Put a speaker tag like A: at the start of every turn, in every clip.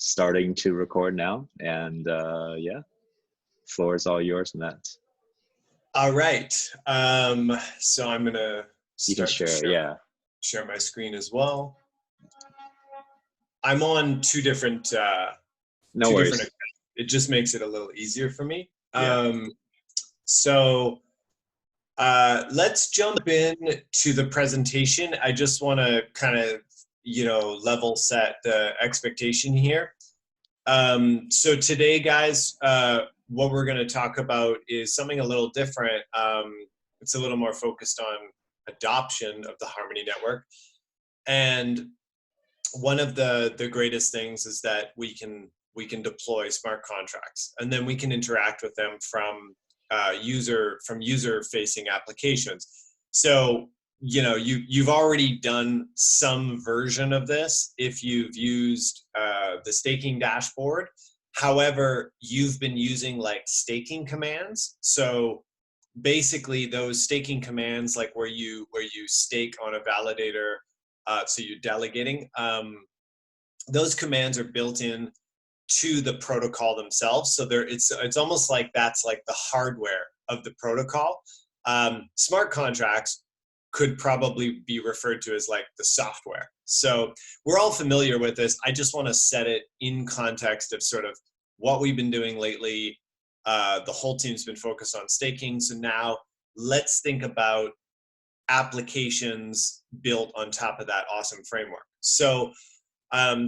A: starting to record now, and yeah, floor is all yours, and that.
B: All right. So I'm gonna
A: You can
B: start to
A: share,
B: share my screen as well. I'm on two different
A: no worries.
B: accounts. It just makes it a little easier for me.
A: Yeah.
B: So let's jump in to the presentation. I just want to kind of level set the expectation here. So today, guys, what we're going to talk about is something a little different. It's a little more focused on adoption of the Harmony Network. And one of the greatest things is that we can deploy smart contracts, and then we can interact with them from user-facing applications. So you've already done some version of this if you've used the staking dashboard. However, you've been using like staking commands. So basically those staking commands, like where you stake on a validator, so you're delegating, those commands are built in to the protocol themselves. So it's almost like that's like the hardware of the protocol. Smart contracts could probably be referred to as like the software. So we're all familiar with this. I just want to set it in context of sort of what we've been doing lately. The whole team's been focused on staking. So now let's think about applications built on top of that awesome framework. So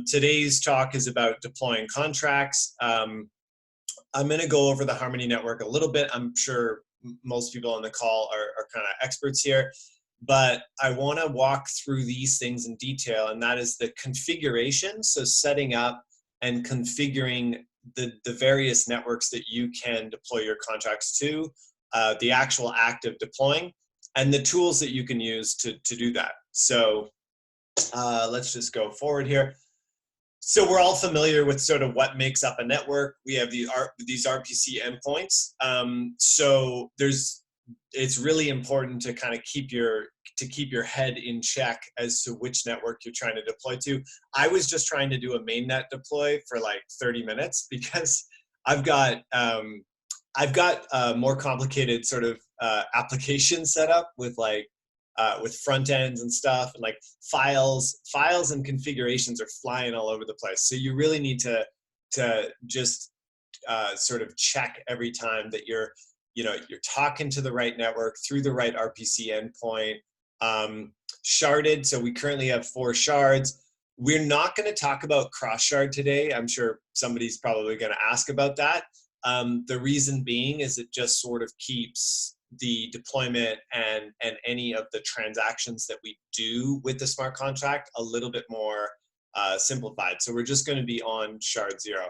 B: today's talk is about deploying contracts. I'm going to go over the Harmony Network a little bit. I'm sure most people on the call are kind of experts here, but I want to walk through these things in detail, and that is the configuration. So setting up and configuring the various networks that you can deploy your contracts to, the actual act of deploying, and the tools that you can use to do that. So let's just go forward here. So we're all familiar with sort of what makes up a network. We have these RPC endpoints. So it's really important to kind of keep your head in check as to which network you're trying to deploy to. I was just trying to do a mainnet deploy for like 30 minutes because I've got a more complicated sort of application set up with like with front ends and stuff, and like files and configurations are flying all over the place. So you really need to just sort of check every time that you're talking to the right network through the right RPC endpoint. Sharded. So we currently have 4 shards. We're not going to talk about cross shard today. I'm sure somebody's probably going to ask about that. The reason being is it just sort of keeps the deployment and any of the transactions that we do with the smart contract a little bit more simplified. So we're just going to be on shard 0.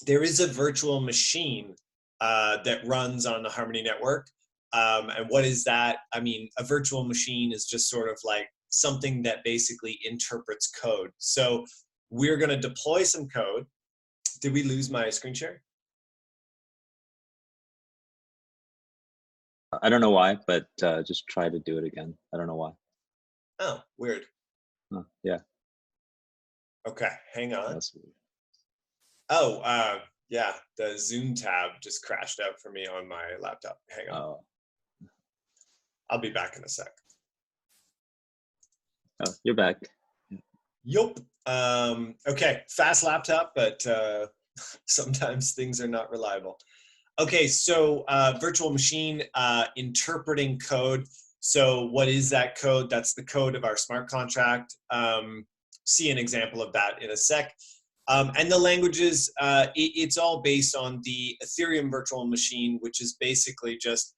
B: There is a virtual machine that runs on the Harmony Network. And what is that? I mean, a virtual machine is just sort of like something that basically interprets code. So we're going to deploy some code. Did we lose my screen share?
A: I don't know why, but just try to do it again. I don't know why.
B: Oh, weird.
A: Yeah.
B: Okay, hang on.
A: That's weird.
B: Oh, yeah, the Zoom tab just crashed out for me on my laptop. Hang on.
A: Oh.
B: I'll be back in a sec.
A: Oh, you're back.
B: Yup. Okay, fast laptop, but sometimes things are not reliable. Okay, so virtual machine interpreting code. So what is that code? That's the code of our smart contract. See an example of that in a sec. And the languages, it's all based on the Ethereum virtual machine, which is basically just,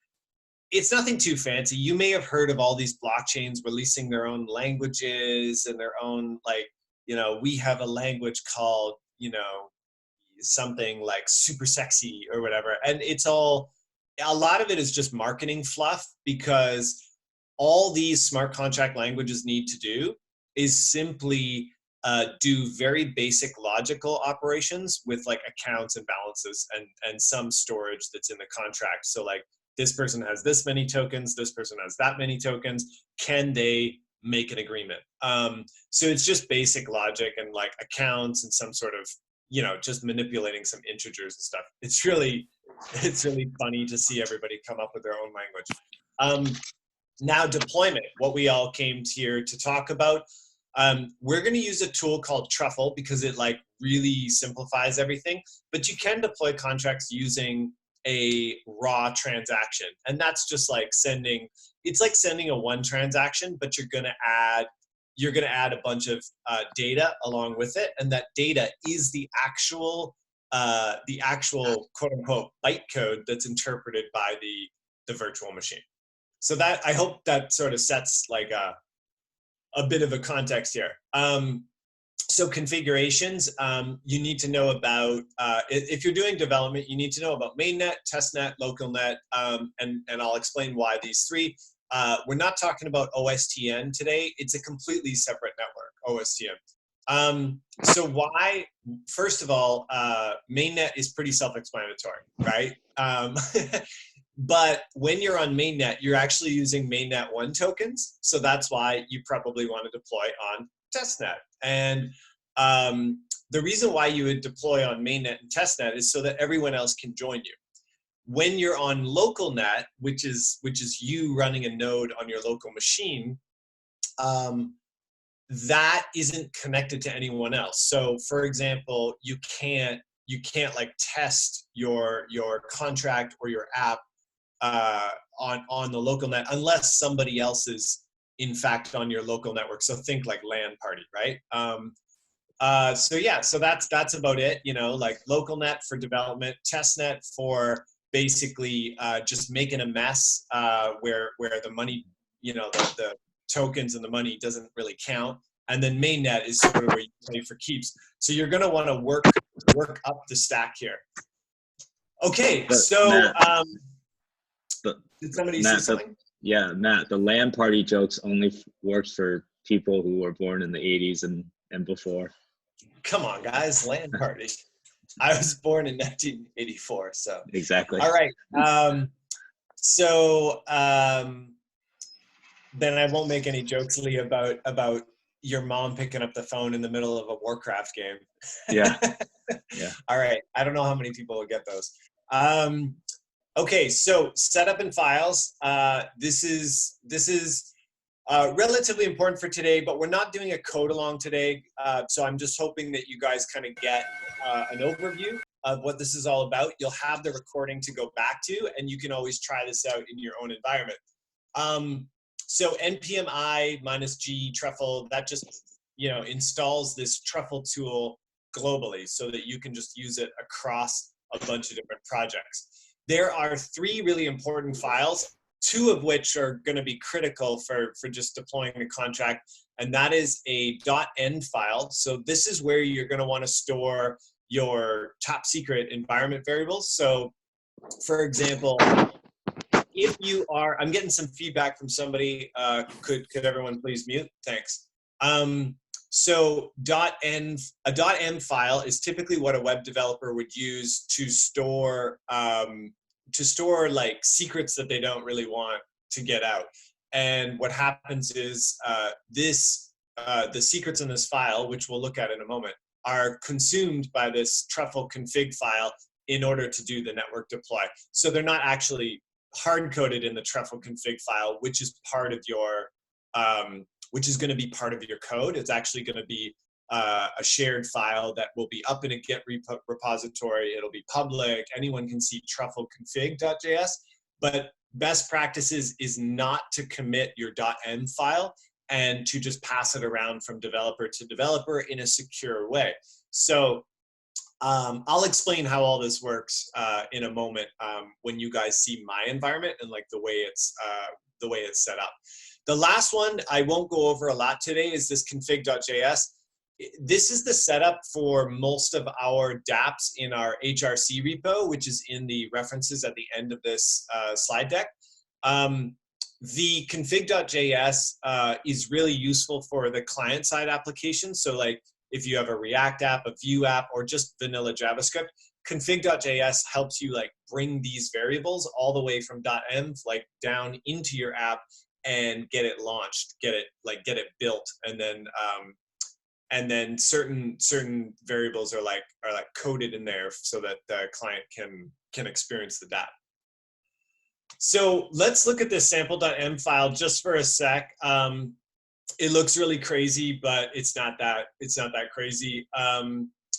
B: it's nothing too fancy. You may have heard of all these blockchains releasing their own languages and their own, like, we have a language called, something like super sexy or whatever. And it's all, a lot of it is just marketing fluff, because all these smart contract languages need to do is simply do very basic logical operations with like accounts and balances and some storage that's in the contract. So like, this person has this many tokens, this person has that many tokens. Can they make an agreement. So it's just basic logic and like accounts and some sort of, just manipulating some integers and stuff. It's really funny to see everybody come up with their own language. Now deployment, what we all came here to talk about. We're going to use a tool called Truffle because it like really simplifies everything, but you can deploy contracts using a raw transaction. And that's just like it's like sending a one transaction, but you're going to add a bunch of data along with it. And that data is the actual quote unquote bytecode that's interpreted by the virtual machine. So that, I hope that sort of sets like a bit of a context here. So configurations, you need to know about, if you're doing development, you need to know about mainnet, testnet, localnet, and I'll explain why these three. We're not talking about OSTN today. It's a completely separate network, OSTN. So why, first of all, mainnet is pretty self-explanatory, right? But when you're on mainnet, you're actually using mainnet 1 tokens. So that's why you probably want to deploy on testnet. And the reason why you would deploy on mainnet and testnet is so that everyone else can join you. When you're on localnet, which is you running a node on your local machine, that isn't connected to anyone else. So for example, you can't like test your contract or your app on the local net unless somebody else is in fact on your local network. So think like LAN party, right? So that's about it. Like local net for development, testnet for basically just making a mess where the money, the tokens and the money doesn't really count. And then mainnet is sort of where you play for keeps. So you're going to want to work up the stack here. Okay,
A: but
B: so
A: Matt,
B: did somebody say something?
A: Matt, the LAN party jokes only works for people who were born in the 80s and before.
B: Come on, guys, LAN party. I was born in 1984, so.
A: Exactly.
B: All right. Then I won't make any jokes, Lee, about your mom picking up the phone in the middle of a Warcraft game.
A: Yeah. Yeah.
B: All right. I don't know how many people will get those. Okay, so setup and files. This is relatively important for today, but we're not doing a code along today. So I'm just hoping that you guys kind of get an overview of what this is all about. You'll have the recording to go back to, and you can always try this out in your own environment. So npm i -g truffle, that just installs this truffle tool globally so that you can just use it across a bunch of different projects. There are 3 really important files, 2 of which are going to be critical for just deploying a contract, and that is a .env file. So this is where you're going to want to store your top secret environment variables. So for example, if you are, I'm getting some feedback from somebody, could everyone please mute? Thanks. So a .env file is typically what a web developer would use to store like secrets that they don't really want to get out. And what happens is the secrets in this file, which we'll look at in a moment, are consumed by this truffle-config file in order to do the network deploy. So they're not actually hard-coded in the truffle-config file, which is part of your which is going to be part of your code. It's actually going to be a shared file that will be up in a Git repository. It'll be public. Anyone can see truffle-config.js. But best practices is not to commit your .env file and to just pass it around from developer to developer in a secure way. So I'll explain how all this works in a moment when you guys see my environment and like the way it's set up. The last one I won't go over a lot today is this config.js. This is the setup for most of our dApps in our HRC repo, which is in the references at the end of this slide deck. The config.js is really useful for the client-side application. So like if you have a React app, a Vue app, or just vanilla JavaScript, config.js helps you like bring these variables all the way from .env like down into your app and get it launched, get it built, and then certain variables are like coded in there so that the client can experience the data. So let's look at this sample.m file just for a sec. It looks really crazy, but it's not that crazy.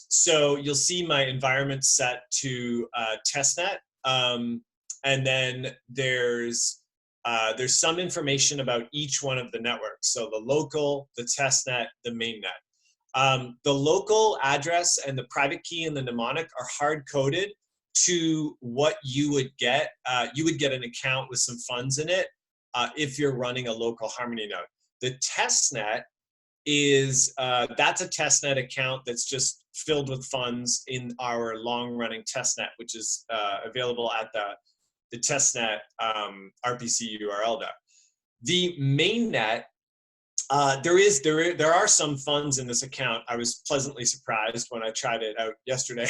B: So you'll see my environment set to testnet, and then there's some information about each one of the networks. So the local, the testnet, the mainnet. The local address and the private key and the mnemonic are hard-coded to what you would get. You would get an account with some funds in it if you're running a local Harmony node. The testnet is, that's a testnet account that's just filled with funds in our long-running testnet, which is available at the testnet RPC URL there. The mainnet, there are some funds in this account. I was pleasantly surprised when I tried it out yesterday.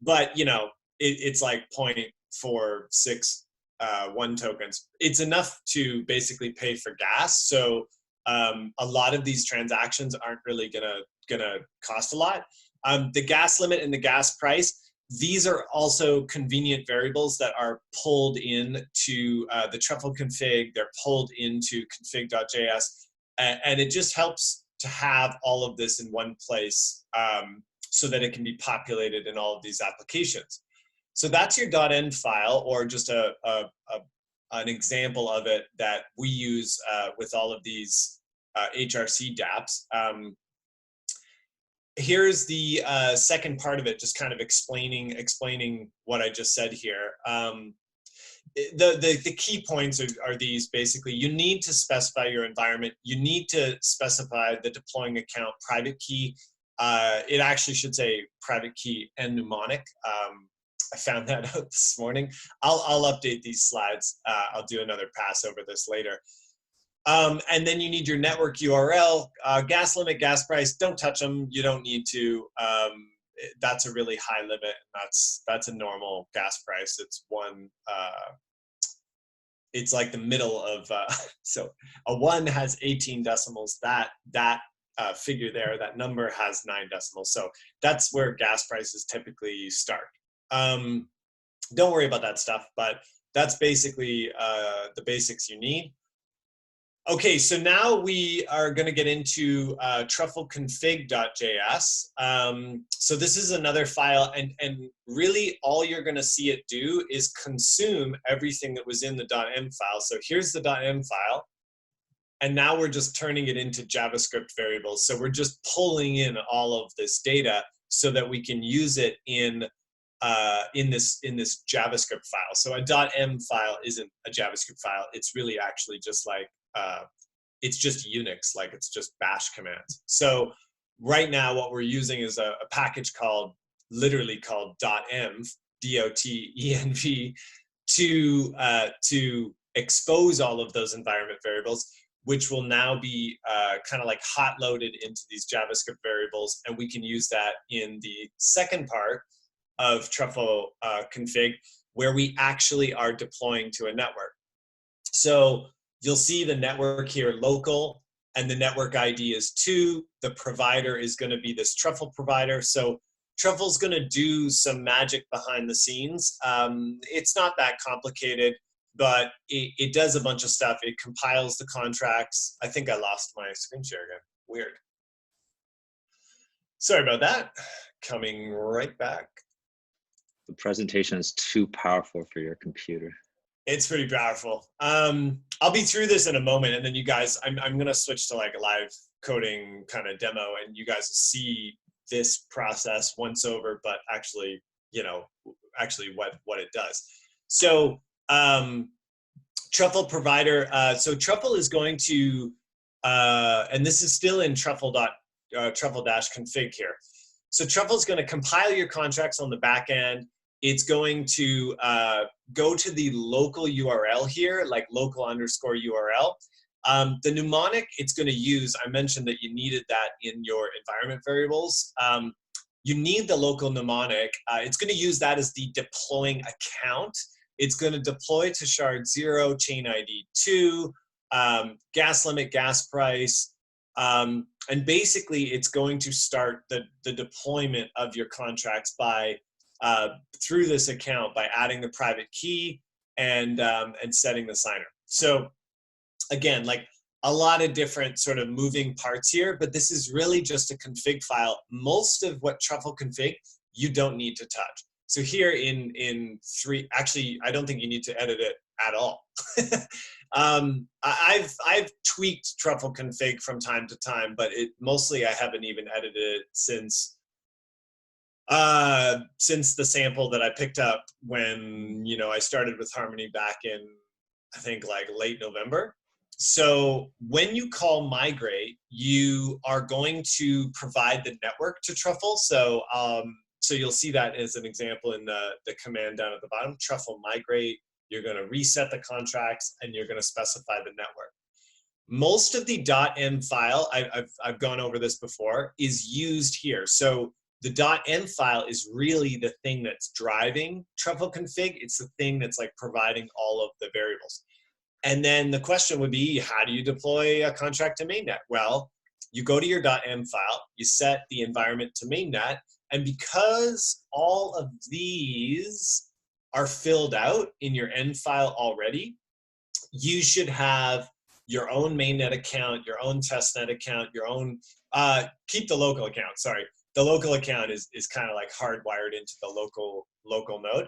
B: But you know, it's like 0.461 tokens. It's enough to basically pay for gas. So a lot of these transactions aren't really gonna cost a lot. The gas limit and the gas price, these are also convenient variables that are pulled in to the truffle config. They're pulled into config.js, and it just helps to have all of this in one place so that it can be populated in all of these applications. So that's your .env file, or just an example of it that we use with all of these HRC dApps. Here's the second part of it, just kind of explaining what I just said here. The key points are these. Basically, you need to specify your environment. You need to specify the deploying account private key. It actually should say private key and mnemonic. I found that out this morning. I'll update these slides. I'll do another pass over this later. And then you need your network URL, gas limit, gas price. Don't touch them. You don't need to. That's a really high limit. That's a normal gas price. It's one. It's like the middle of. So a 1 has 18 decimals. That figure there, that number has 9 decimals. So that's where gas prices typically start. Don't worry about that stuff, but that's basically the basics you need. Okay, so now we are going to get into truffle-config.js. So this is another file, and really all you're going to see it do is consume everything that was in the .m file. So here's the .m file, and now we're just turning it into JavaScript variables. So we're just pulling in all of this data so that we can use it in this JavaScript file. So a .m file isn't a JavaScript file. It's really actually just like it's just Unix, like it's just bash commands. So right now what we're using is a package literally called .env, D-O-T-E-N-V, to expose all of those environment variables, which will now be kind of like hot loaded into these JavaScript variables, and we can use that in the second part of truffle config, where we actually are deploying to a network. So you'll see the network here, local, and the network ID is 2. The provider is going to be this truffle provider. So truffle's going to do some magic behind the scenes. It's not that complicated, but it does a bunch of stuff. It compiles the contracts. I think I lost my screen share again. Weird. Sorry about that. Coming right back.
A: The presentation is too powerful for your computer.
B: It's pretty powerful. I'll be through this in a moment, and then you guys, I'm going to switch to like a live coding kind of demo, and you guys see this process once over, but actually, what it does. So truffle provider. So truffle is going to, and this is still in truffle-config here. So truffle is going to compile your contracts on the back end. It's going to go to the local URL here, like local_URL. The mnemonic it's going to use, I mentioned that you needed that in your environment variables. You need the local mnemonic. It's going to use that as the deploying account. It's going to deploy to shard 0, chain ID 2, gas limit, gas price, and basically it's going to start the deployment of your contracts by through this account by adding the private key and setting the signer. So again, like a lot of different sort of moving parts here, but this is really just a config file. Most of what truffle config you don't need to touch. So here in 3, actually, I don't think you need to edit it at all. I've tweaked truffle config from time to time, but mostly I haven't even edited it since the sample that I picked up when I started with Harmony back in, I think, like late November. So when you call migrate, you are going to provide the network to truffle. So you'll see that as an example in the command down at the bottom, truffle migrate. You're going to reset the contracts and you're going to specify the network. Most of the .m file, I've gone over this before, is used here. So the .m file is really the thing that's driving truffle config. It's the thing that's like providing all of the variables. And then the question would be, how do you deploy a contract to mainnet? Well, you go to your .m file, you set the environment to mainnet, and because all of these are filled out in your end file already, you should have your own mainnet account, your own testnet account, your own, keep the local account, sorry. The local account is kind of like hardwired into the local node.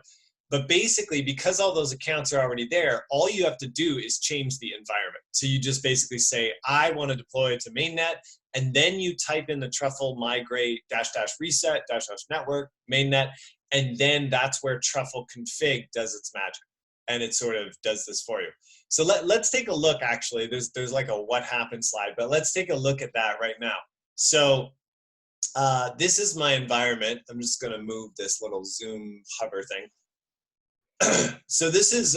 B: But basically, because all those accounts are already there, all you have to do is change the environment. So you just basically say, I want to deploy to mainnet, and then you type in the truffle migrate -- reset -- network mainnet, and then that's where truffle config does its magic, and it sort of does this for you. So let's take a look. Actually, there's like a what happened slide, but let's take a look at that right now. So this is my environment. I'm just going to move this little zoom hover thing. So this is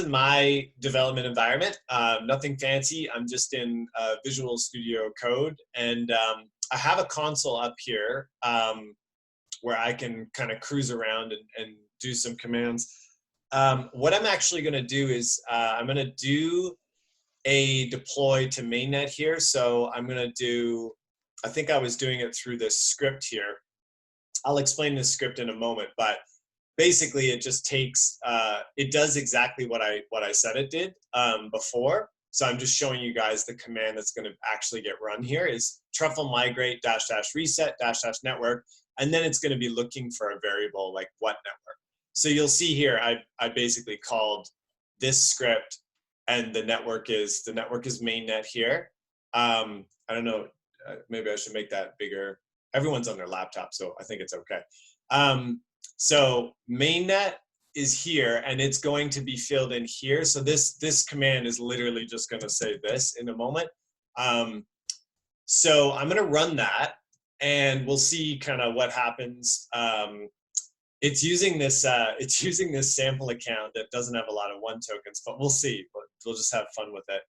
B: my development environment. Nothing fancy. I'm just in Visual Studio Code, and I have a console up here where I can kind of cruise around and do some commands. What I'm actually going to do is I'm going to do a deploy to mainnet here. So I'm going to do, I think I was doing it through this script here. I'll explain this script in a moment, but basically it just takes, it does exactly what I said it did before. So I'm just showing you guys the command that's going to actually get run here is truffle migrate -- reset -- network. And then it's going to be looking for a variable like what network. So you'll see here, I basically called this script, and the network is mainnet here. I don't know, maybe I should make that bigger. Everyone's on their laptop, so I think it's okay. So mainnet is here, and it's going to be filled in here. So this command is literally just going to say this in a moment. So I'm going to run that, and we'll see kind of what happens. It's using this sample account that doesn't have a lot of 1 tokens, but we'll see. We'll just have fun with it.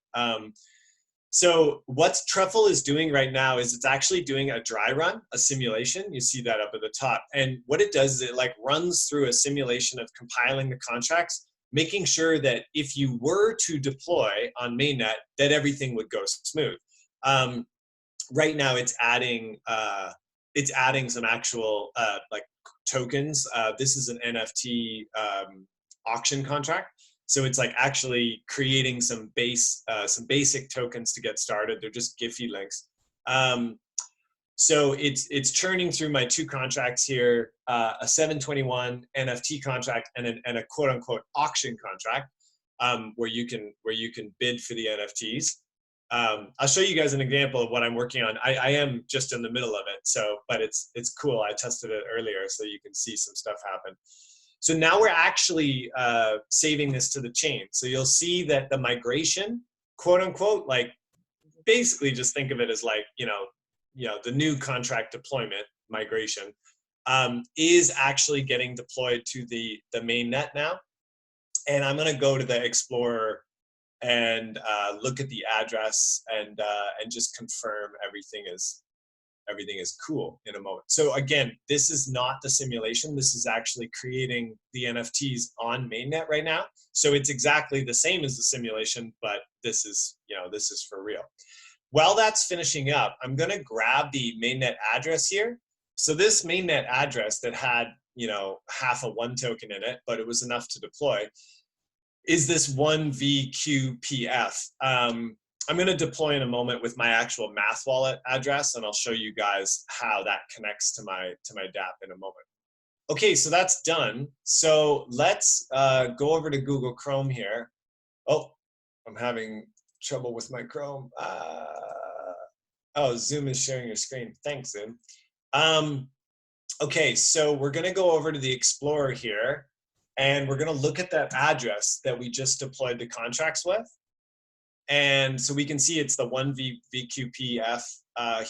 B: So what Truffle is doing right now is it's actually doing a dry run, a simulation. You see that up at the top. And what it does is it like runs through a simulation of compiling the contracts, making sure that if you were to deploy on mainnet, that everything would go smooth. Right now it's adding some actual like tokens. This is an NFT auction contract. So it's like actually creating some basic tokens to get started. They're just Giphy links. So it's churning through my 2 contracts here, a 721 NFT contract and a quote unquote auction contract, where you can bid for the NFTs. I'll show you guys an example of what I'm working on. I am just in the middle of it, but it's cool. I tested it earlier, so you can see some stuff happen. So now we're actually saving this to the chain. So you'll see that the migration, quote unquote, like basically just think of it as like, the new contract deployment migration is actually getting deployed to the mainnet now. And I'm going to go to the Explorer and look at the address and just confirm everything is everything is cool in a moment. So again, this is not the simulation. This is actually creating the NFTs on mainnet right now. So it's exactly the same as the simulation, but this is, this is for real. While that's finishing up, I'm going to grab the mainnet address here. So this mainnet address that had, half a one token in it, but it was enough to deploy, is this 1VQPF. I'm going to deploy in a moment with my actual Math Wallet address, and I'll show you guys how that connects to my dApp in a moment. Okay, so that's done. So let's go over to Google Chrome here. Oh, I'm having trouble with my Chrome. Oh, Zoom is sharing your screen. Thanks, Zoom. Okay, so we're going to go over to the Explorer here, and we're going to look at that address that we just deployed the contracts with. And so we can see it's the 1VQPF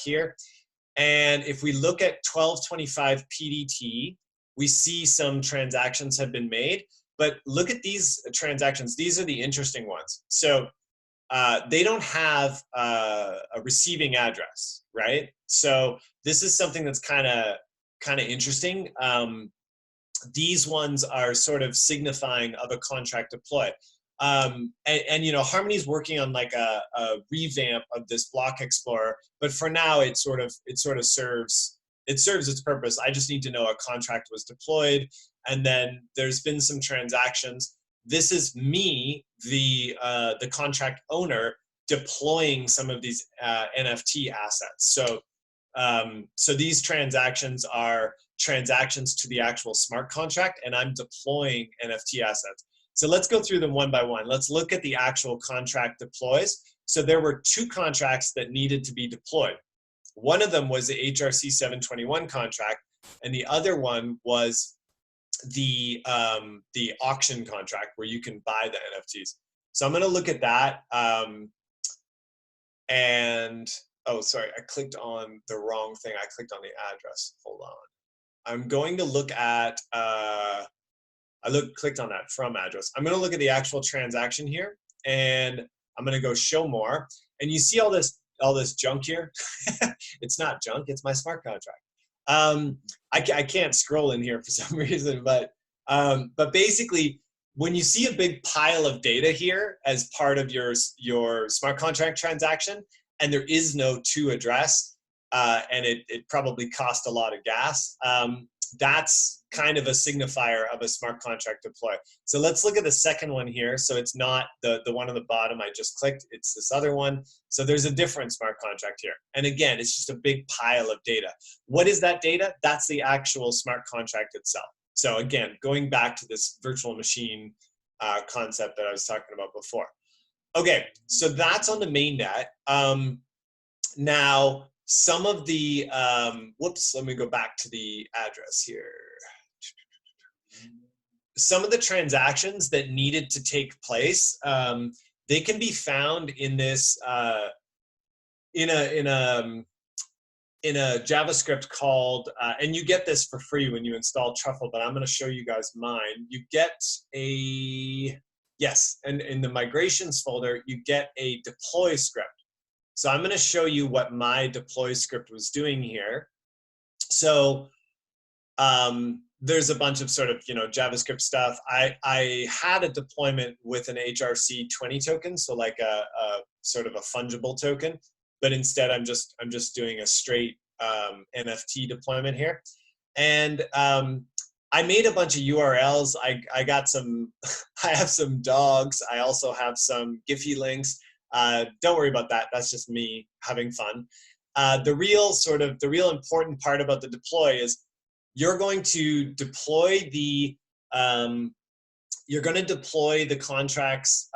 B: here. And if we look at 1225 PDT, we see some transactions have been made. But look at these transactions. These are the interesting ones. So they don't have a receiving address, right? So this is something that's kind of interesting. These ones are sort of signifying of a contract deploy. And Harmony's working on like a revamp of this block explorer, but for now it sort of serves its purpose. I just need to know a contract was deployed, and then there's been some transactions. This is me, the contract owner, deploying some of these NFT assets. So these transactions are transactions to the actual smart contract, and I'm deploying NFT assets. So let's go through them one by one. Let's look at the actual contract deploys. So there were 2 contracts that needed to be deployed. One of them was the HRC 721 contract, and the other one was the auction contract where you can buy the NFTs. So I'm going to look at that. And oh, sorry, I clicked on the wrong thing. I clicked on the address. Hold on. I'm going to look at. Clicked on that from address. I'm going to look at the actual transaction here, and I'm going to go show more. And you see all this junk here. It's not junk. It's my smart contract. I can't scroll in here for some reason, but basically, when you see a big pile of data here as part of your smart contract transaction, and there is no to address, and it probably cost a lot of gas, that's kind of a signifier of a smart contract deploy. So let's look at the second one here. So it's not the one on the bottom I just clicked, it's this other one. So there's a different smart contract here. And again, it's just a big pile of data. What is that data? That's the actual smart contract itself. So again, going back to this virtual machine concept that I was talking about before. Okay, so that's on the mainnet. Now, some of the, let me go back to the address here. Some of the transactions that needed to take place, they can be found in this, in a JavaScript called, and you get this for free when you install Truffle, but I'm going to show you guys mine. You get and in the migrations folder, you get a deploy script. So I'm going to show you what my deploy script was doing here. So there's a bunch of sort of JavaScript stuff. I had a deployment with an HRC 20 token, so like a sort of a fungible token, but instead I'm just doing a straight NFT deployment here. And I made a bunch of URLs. I got some. I have some dogs. I also have some Giphy links. Don't worry about that. That's just me having fun. The real important part about the deploy is you're going to deploy the contracts.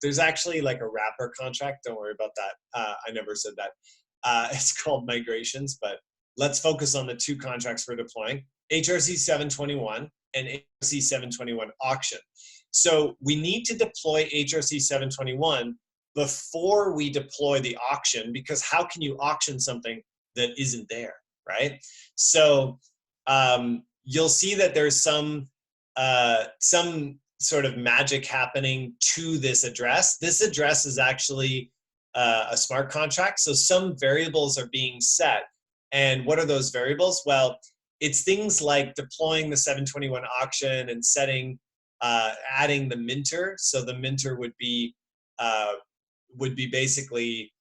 B: There's actually like a wrapper contract. Don't worry about that. I never said that. It's called migrations, but let's focus on the 2 contracts we're deploying: HRC 721 and HRC 721 auction. So we need to deploy HRC 721 before we deploy the auction, because how can you auction something that isn't there, right? So you'll see that there's some sort of magic happening to this address. This address is actually a smart contract, so some variables are being set And what are those variables? Well, it's things like deploying the 721 auction and setting, adding the minter. So the minter would be basically,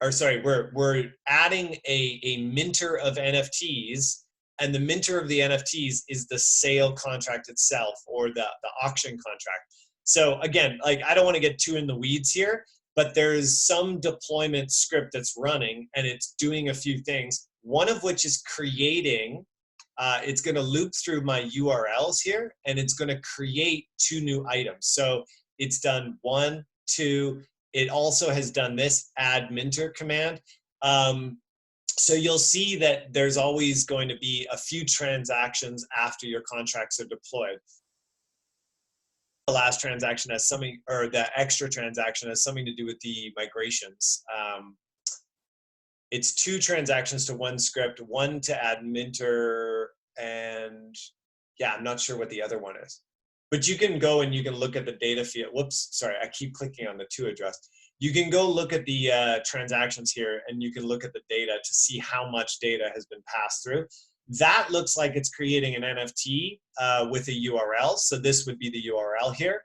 B: or sorry, we're adding a minter of NFTs, and the minter of the NFTs is the sale contract itself, or the auction contract. So again, like, I don't want to get too in the weeds here, but there's some deployment script that's running, and it's doing a few things. One of which is creating, it's going to loop through my URLs here, and it's going to create 2 new items. So it's done 1, 2. It also has done this add minter command. So you'll see that there's always going to be a few transactions after your contracts are deployed. The last transaction has something, or the extra transaction has something to do with the migrations. It's 2 transactions to 1 script, 1 to add minter, and yeah, I'm not sure what the other one is. But you can go and you can look at the data field. Whoops, sorry, I keep clicking on the to address. You can go look at the transactions here, and you can look at the data to see how much data has been passed through. That looks like it's creating an NFT with a URL. So this would be the URL here.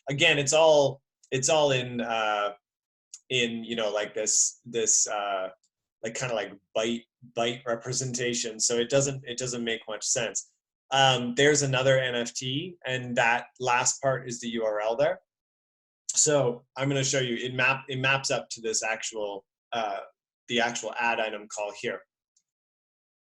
B: Again, it's all in you know, like this like kind of like byte representation. So it doesn't make much sense. There's another NFT, and that last part is the URL there. So I'm going to show you, it maps up to this actual, the actual add item call here.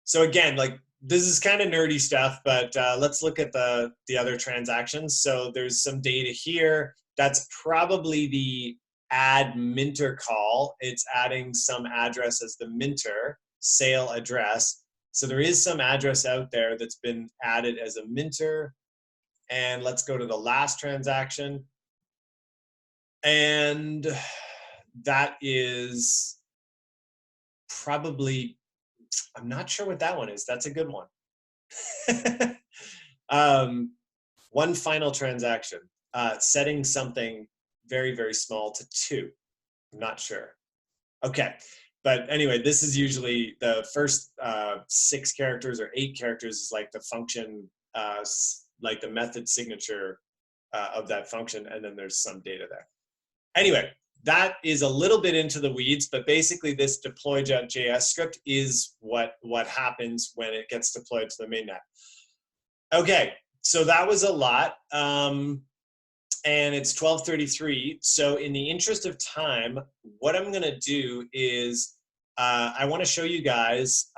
B: So again, like, this is kind of nerdy stuff, but let's look at the other transactions. So there's some data here. That's probably the add minter call. It's adding some address as the minter sale address. So there is some address out there that's been added as a minter. And let's go to the last transaction. And that is probably, I'm not sure what that one is. That's a good one. One final transaction, setting something very, very small to 2. I'm not sure. Okay. But anyway, this is usually the first 6 characters or 8 characters is like the function, like the method signature of that function. And then there's some data there. Anyway, that is a little bit into the weeds, but basically this deploy.js script is what happens when it gets deployed to the mainnet. Okay, so that was a lot, and it's 12:33. So in the interest of time, what I'm going to do is I want to show you guys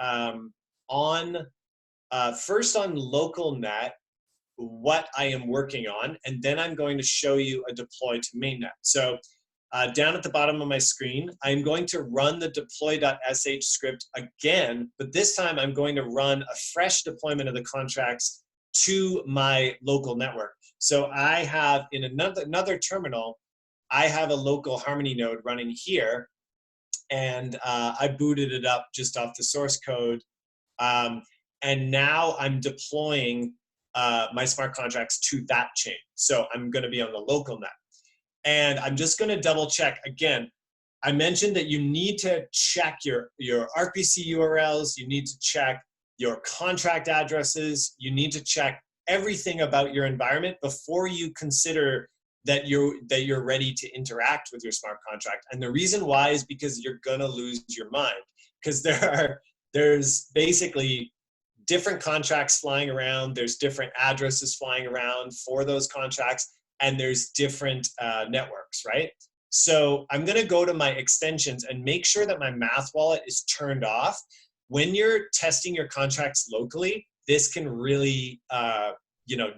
B: first on local net what I am working on, and then I'm going to show you a deploy to mainnet. So down at the bottom of my screen, I'm going to run the deploy.sh script again, but this time I'm going to run a fresh deployment of the contracts to my local network. So I have in another terminal, I have a local Harmony node running here, and I booted it up just off the source code. And now I'm deploying my smart contracts to that chain. So I'm going to be on the local net. And I'm just going to double check again. I mentioned that you need to check your RPC URLs. You need to check your contract addresses. You need to check everything about your environment before you consider that you're ready to interact with your smart contract. And the reason why is because you're going to lose your mind, because there's basically different contracts flying around. There's different addresses flying around for those contracts, and there's different networks, right? So I'm going to go to my extensions and make sure that my math wallet is turned off. When you're testing your contracts locally, this can really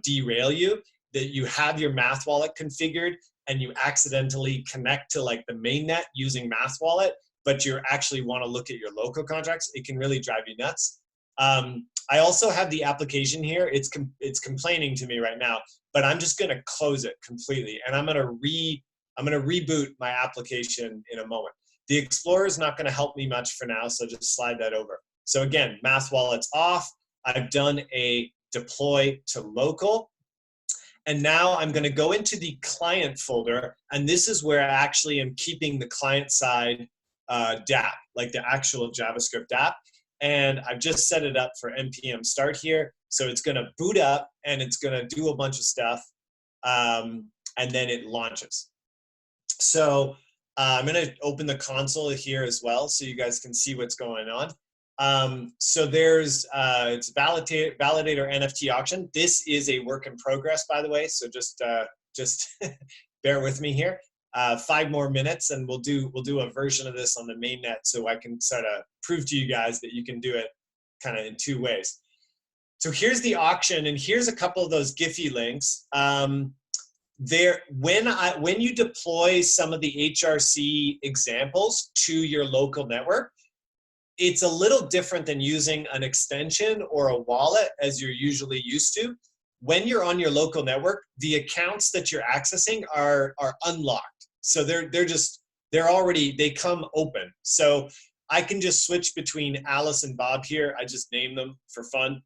B: derail you, that you have your math wallet configured and you accidentally connect to like the mainnet using math wallet, but you actually want to look at your local contracts. It can really drive you nuts. I also have the application here. It's complaining to me right now, but I'm just going to close it completely, and I'm going to reboot my application in a moment. The Explorer is not going to help me much for now, so just slide that over. So again, math wallet's off. I've done a deploy to local, and now I'm going to go into the client folder, and this is where I actually am keeping the client side dApp, like the actual JavaScript app. And I've just set it up for npm start here. So it's going to boot up and it's going to do a bunch of stuff. And then it launches. So I'm going to open the console here as well so you guys can see what's going on. So there's it's validator NFT auction. This is a work in progress, by the way. So just bear with me here. 5 more minutes, and we'll do a version of this on the mainnet, so I can sort of prove to you guys that you can do it kind of in 2 ways. So here's the auction, and here's a couple of those Giphy links. When you deploy some of the HRC examples to your local network, it's a little different than using an extension or a wallet as you're usually used to. When you're on your local network, the accounts that you're accessing are unlocked. So they come open. So I can just switch between Alice and Bob here. I just named them for fun.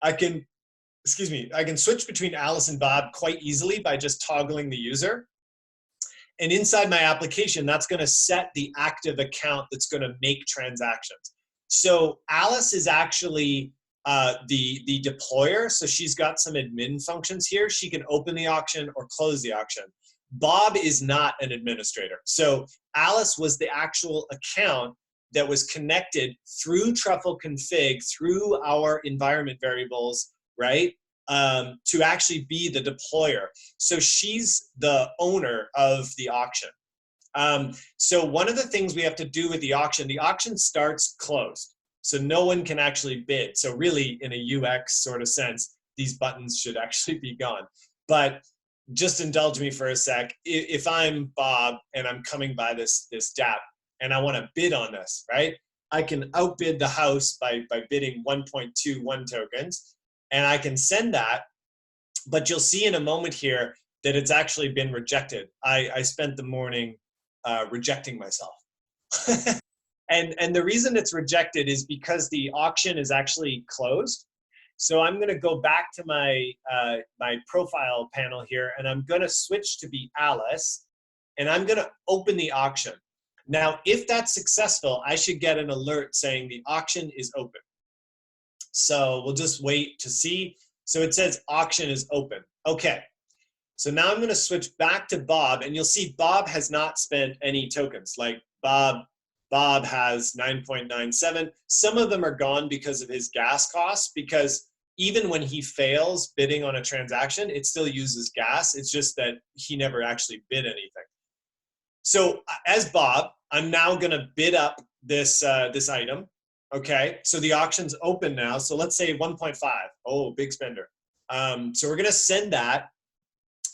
B: I can switch between Alice and Bob quite easily by just toggling the user. And inside my application, that's going to set the active account that's going to make transactions. So Alice is actually the deployer. So she's got some admin functions here. She can open the auction or close the auction. Bob is not an administrator. So Alice was the actual account that was connected through truffle-config, through our environment variables, right? To actually be the deployer. So she's the owner of the auction. So one of the things we have to do with the auction starts closed. So no one can actually bid. So really, in a UX sort of sense, these buttons should actually be gone. But just indulge me for a sec. If I'm Bob and I'm coming by this DApp and I want to bid on this, right? I can outbid the house by bidding 1.21 tokens, and I can send that. But you'll see in a moment here that it's actually been rejected. I spent the morning rejecting myself. And the reason it's rejected is because the auction is actually closed. So I'm going to go back to my my profile panel here, and I'm going to switch to be Alice, and I'm going to open the auction. Now, if that's successful, I should get an alert saying the auction is open. So we'll just wait to see. So it says auction is open. Okay. So now I'm going to switch back to Bob, and you'll see Bob has not spent any tokens. Like Bob has 9.97. Some of them are gone because of his gas costs, because even when he fails bidding on a transaction, it still uses gas. It's just that he never actually bid anything. So as Bob, I'm now going to bid up this item. Okay, so the auction's open now. So let's say 1.5. Oh, big spender. So we're going to send that.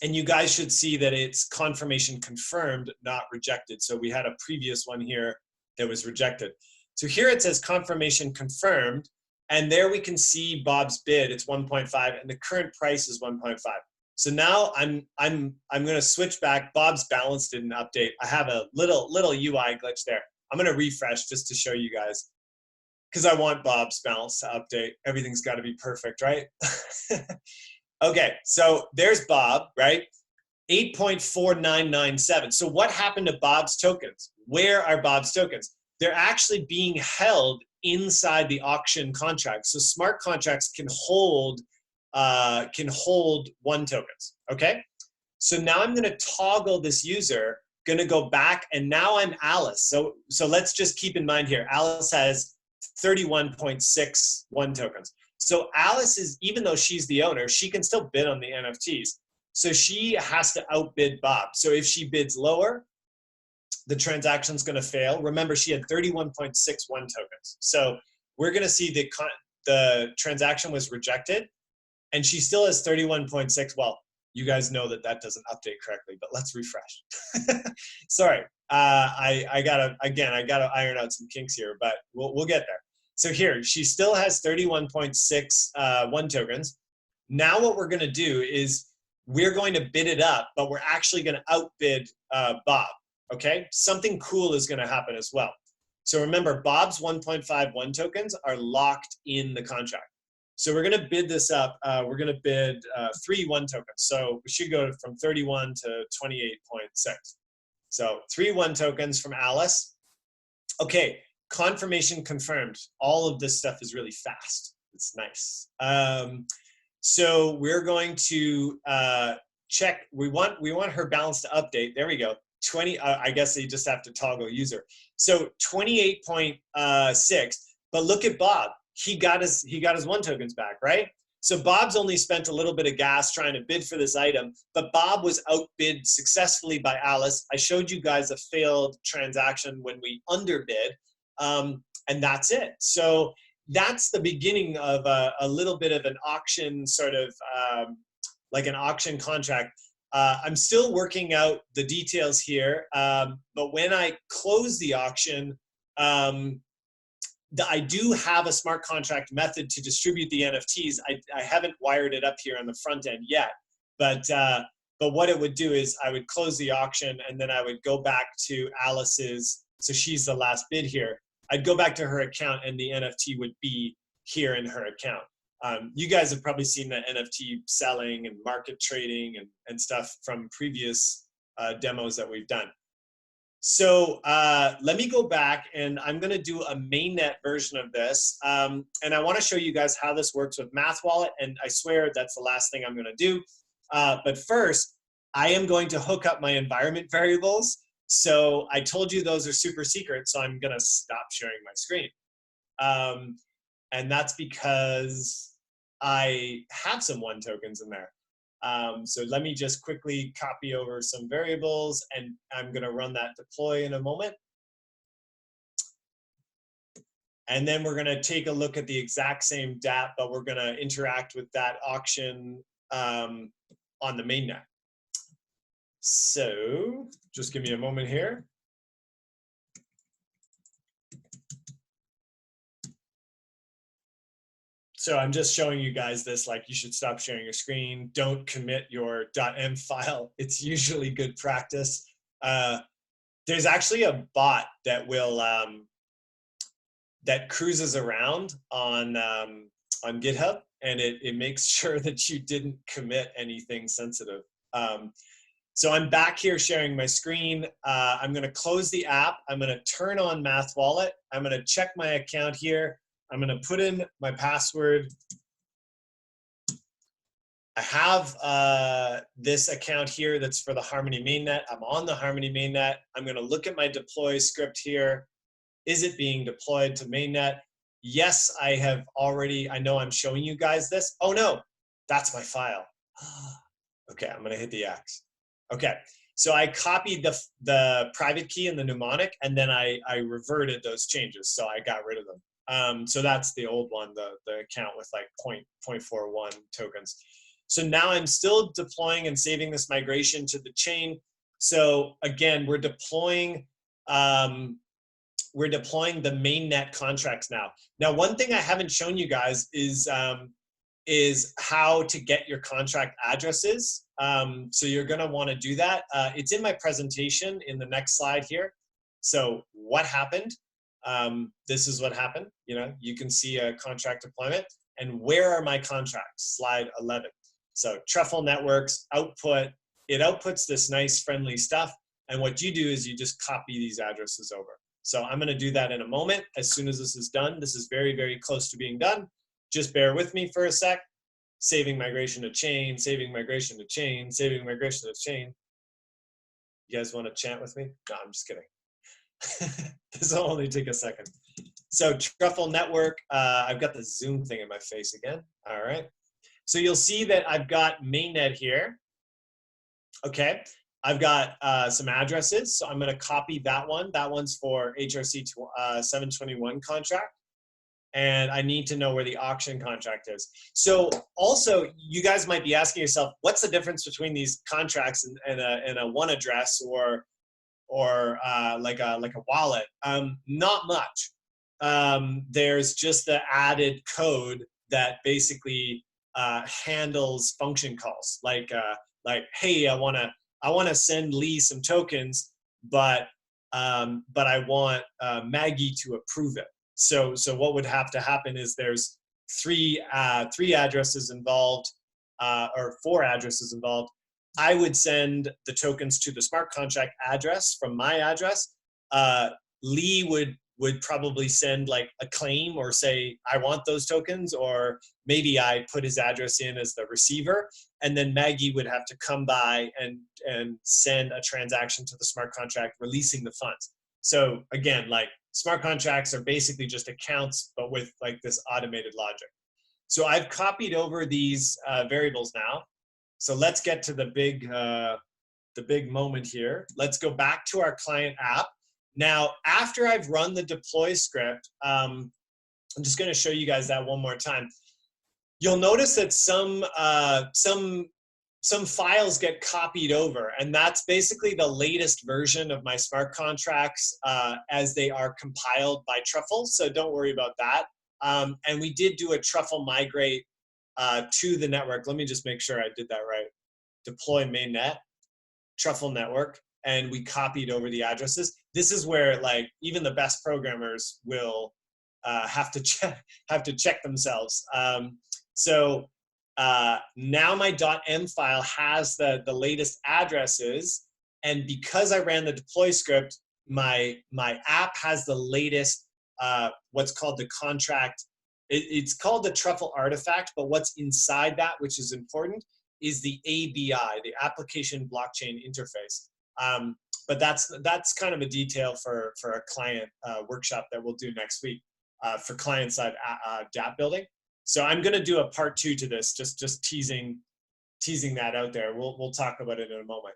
B: And you guys should see that it's confirmation confirmed, not rejected. So we had a previous one here that was rejected. So here it says confirmation confirmed. And there we can see Bob's bid. It's 1.5, and the current price is 1.5. So now I'm going to switch back. Bob's balance didn't update. I have a little UI glitch there. I'm going to refresh just to show you guys, because I want Bob's balance to update. Everything's got to be perfect, right? Okay, so there's Bob, right? 8.4997. So what happened to Bob's tokens? Where are Bob's tokens? They're actually being held inside the auction contract. So smart contracts can hold 1 tokens, okay? So now I'm gonna toggle this user, gonna go back, and now I'm Alice. So let's just keep in mind here, Alice has 31.61 tokens. So Alice is, even though she's the owner, she can still bid on the NFTs. So she has to outbid Bob. So if she bids lower, the transaction's going to fail. Remember, she had 31.61 tokens. So we're going to see the transaction was rejected, and she still has 31.6. Well, you guys know that doesn't update correctly, but let's refresh. Sorry, I gotta iron out some kinks here, but we'll get there. So here, she still has 31.61 tokens. Now what we're going to do is we're going to bid it up, but we're actually going to outbid Bob, okay? Something cool is going to happen as well. So remember, Bob's 1.51 tokens are locked in the contract. So we're going to bid this up. We're going to bid 3 1 tokens. So we should go from 31 to 28.6. So 3 1 tokens from Alice. Okay. confirmation confirmed. All of this stuff is really fast. It's nice. So we're going to check. We want her balance to update. There we go. 20. I guess you just have to toggle user. So 28.6. But look at Bob. He got his 1 tokens back, right? So Bob's only spent a little bit of gas trying to bid for this item, but Bob was outbid successfully by Alice. I showed you guys a failed transaction when we underbid, and that's it. So that's the beginning of a little bit of an auction, sort of like an auction contract. I'm still working out the details here, but when I close the auction, I do have a smart contract method to distribute the NFTs. I haven't wired it up here on the front end yet, but what it would do is I would close the auction and then I would go back to Alice's, so she's the last bid here. I'd go back to her account and the NFT would be here in her account. You guys have probably seen the NFT selling and market trading and stuff from previous demos that we've done. So let me go back and I'm going to do a mainnet version of this. And I want to show you guys how this works with Math Wallet. And I swear that's the last thing I'm going to do. But first, I am going to hook up my environment variables. So I told you those are super secret. So I'm going to stop sharing my screen. And that's because I have some 1 tokens in there. So let me just quickly copy over some variables and I'm going to run that deploy in a moment. And then we're going to take a look at the exact same DApp, but we're going to interact with that auction on the mainnet. So just give me a moment here. So I'm just showing you guys this, like you should stop sharing your screen. Don't commit your .m file. It's usually good practice. There's actually a bot that will, that cruises around on GitHub and it makes sure that you didn't commit anything sensitive. So I'm back here sharing my screen. I'm gonna close the app. I'm gonna turn on Math Wallet. I'm gonna check my account here. I'm going to put in my password. I have this account here that's for the Harmony mainnet. I'm on the Harmony mainnet. I'm going to look at my deploy script here. Is it being deployed to mainnet? Yes, I have already. I know I'm showing you guys this. Oh no, that's my file. Okay, I'm going to hit the X. Okay, so I copied the private key and the mnemonic, and then I reverted those changes. So I got rid of them. So that's the old one, the account with like 0.41 tokens. So now I'm still deploying and saving this migration to the chain. So again, we're deploying the mainnet contracts now. Now, one thing I haven't shown you guys is how to get your contract addresses. So you're going to want to do that. It's in my presentation in the next slide here. So what happened? This is what happened. You know, you can see a contract deployment. And where are my contracts? Slide 11. So Truffle Networks output. It outputs this nice friendly stuff. And what you do is you just copy these addresses over. So I'm going to do that in a moment. As soon as this is done, this is very, very close to being done. Just bear with me for a sec. Saving migration to chain, saving migration to chain, saving migration to chain. You guys want to chant with me? No, I'm just kidding. This will only take a second. So Truffle Network, I've got the Zoom thing in my face again. All right. So you'll see that I've got mainnet here. Okay. I've got some addresses. So I'm going to copy that one. That one's for HRC 721 contract. And I need to know where the auction contract is. So also, you guys might be asking yourself, what's the difference between these contracts and a one address or like a wallet? Not much. There's just the added code that basically handles function calls. Like hey, I wanna send Lee some tokens, but I want Maggie to approve it. So what would have to happen is there's three addresses involved, or 4 addresses involved. I would send the tokens to the smart contract address from my address. Lee would probably send like a claim or say, I want those tokens, or maybe I put his address in as the receiver, and then Maggie would have to come by and send a transaction to the smart contract releasing the funds. So again, like smart contracts are basically just accounts, but with like this automated logic. So I've copied over these variables now. So let's get to the big moment here. Let's go back to our client app. Now, after I've run the deploy script, I'm just going to show you guys that one more time. You'll notice that some files get copied over, and that's basically the latest version of my smart contracts as they are compiled by Truffle. So don't worry about that. And we did do a Truffle migrate to the network. Let me just make sure I did that right. Deploy mainnet, Truffle network, and we copied over the addresses. This is where like even the best programmers will have to check themselves. So now my .m file has the latest addresses, and because I ran the deploy script, my app has the latest what's called the contract. It's called the Truffle artifact, but what's inside that, which is important, is the ABI, the application blockchain interface. But that's kind of a detail for a client workshop that we'll do next week for client-side dApp building. So I'm going to do a part 2 to this, just teasing that out there. We'll talk about it in a moment,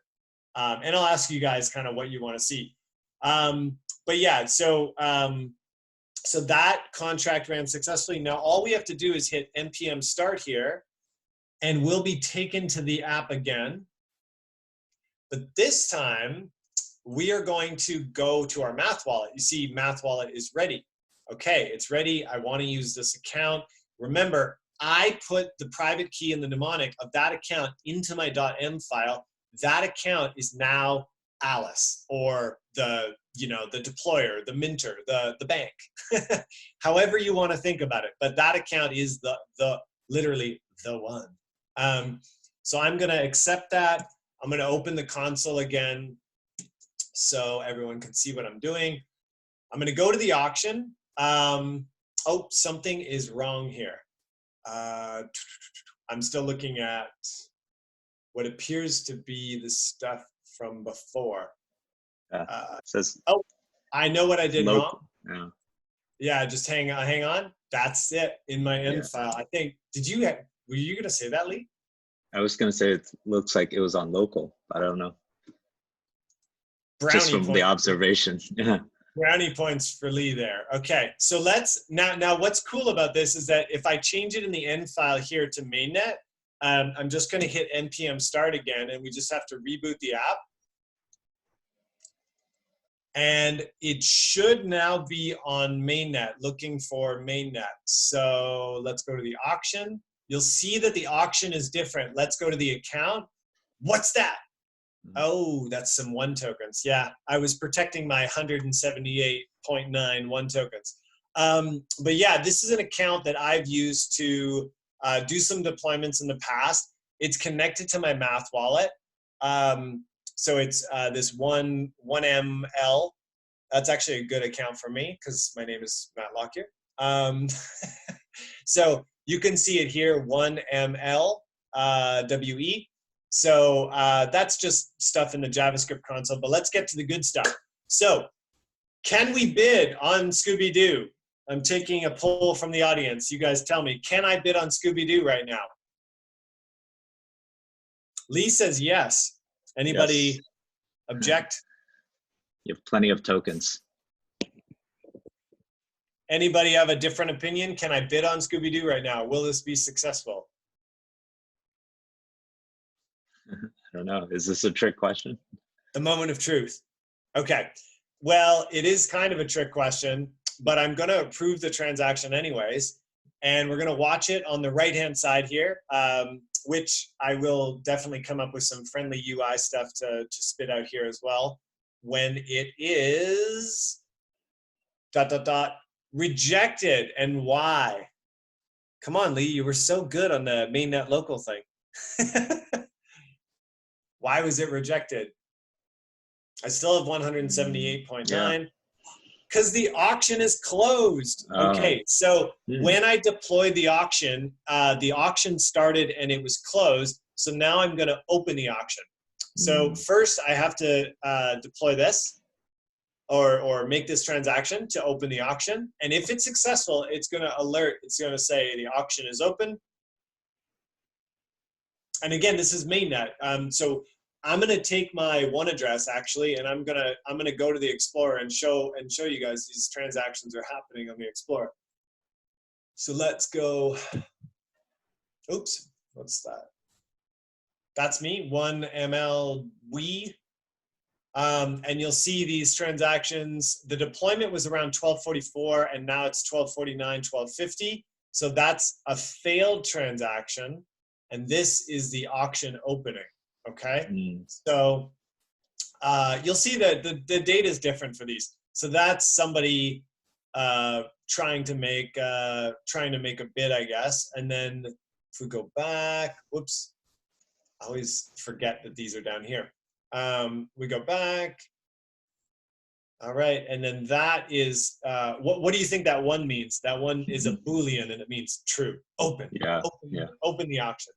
B: and I'll ask you guys kind of what you want to see. But yeah, so that contract ran successfully. Now all we have to do is hit npm start here, and we'll be taken to the app again. But this time, we are going to go to our Math Wallet. You see, Math Wallet is ready. Okay, it's ready. I want to use this account. Remember, I put the private key and the mnemonic of that account into my .m file. That account is now Alice, or the deployer, the minter, the bank, however you want to think about it. But that account is literally the one. So I'm going to accept that. I'm going to open the console again so everyone can see what I'm doing. I'm going to go to the auction. Oh, something is wrong here. I'm still looking at what appears to be the stuff from before. Says, oh, I know what I did wrong. Yeah, just hang on. That's it in my end file. I think, were you going to say that, Lee?
A: I was going to say it looks like it was on local. I don't know.
B: Brownie
A: just from the observation. Yeah.
B: Brownie points for Lee there. Okay, so let's now what's cool about this is that if I change it in the end file here to mainnet, I'm just going to hit npm start again, and we just have to reboot the app. And it should now be on mainnet, looking for mainnet. So let's go to the auction. You'll see that the auction is different. Let's go to the account. What's that? Oh, that's some 1 tokens. Yeah, I was protecting my 178.9 1 tokens. But yeah, this is an account that I've used to do some deployments in the past. It's connected to my Math Wallet. So it's this 1ML. That's actually a good account for me because my name is Matt Lockyer. So you can see it here, 1ML WE. So that's just stuff in the JavaScript console, but let's get to the good stuff. So can we bid on Scooby-Doo? I'm taking a poll from the audience. You guys tell me, can I bid on Scooby-Doo right now? Lee says yes. Anybody object?
A: You have plenty of tokens.
B: Anybody have a different opinion? Can I bid on Scooby-Doo right now? Will this be successful?
A: I don't know. Is this a trick question?
B: The moment of truth. Okay. Well, it is kind of a trick question, but I'm going to approve the transaction anyways. And we're going to watch it on the right-hand side here, which I will definitely come up with some friendly UI stuff to spit out here as well. When it is ... rejected, and why? Come on, Lee, you were so good on the mainnet local thing. Why was it rejected? I still have 178.9. Because the auction is closed. Okay, so when I deployed the auction started and it was closed. So now I'm going to open the auction. So first I have to deploy this or make this transaction to open the auction. And if it's successful, it's going to alert. It's going to say the auction is open. And again, this is mainnet. So I'm going to take my one address actually, and I'm going to go to the Explorer and show you guys these transactions are happening on the Explorer. So let's go. Oops, what's that? That's me, 1ML we. And you'll see these transactions. The deployment was around 1244, and now it's 1249, 1250. So that's a failed transaction, and this is the auction opening. Okay, so you'll see that the data is different for these. So that's somebody trying to make a bid, I guess. And then if we go back, whoops, I always forget that these are down here. We go back. All right, and then that is what do you think that one means? That one is a Boolean, and it means true. Open.
A: Yeah.
B: Open the auction.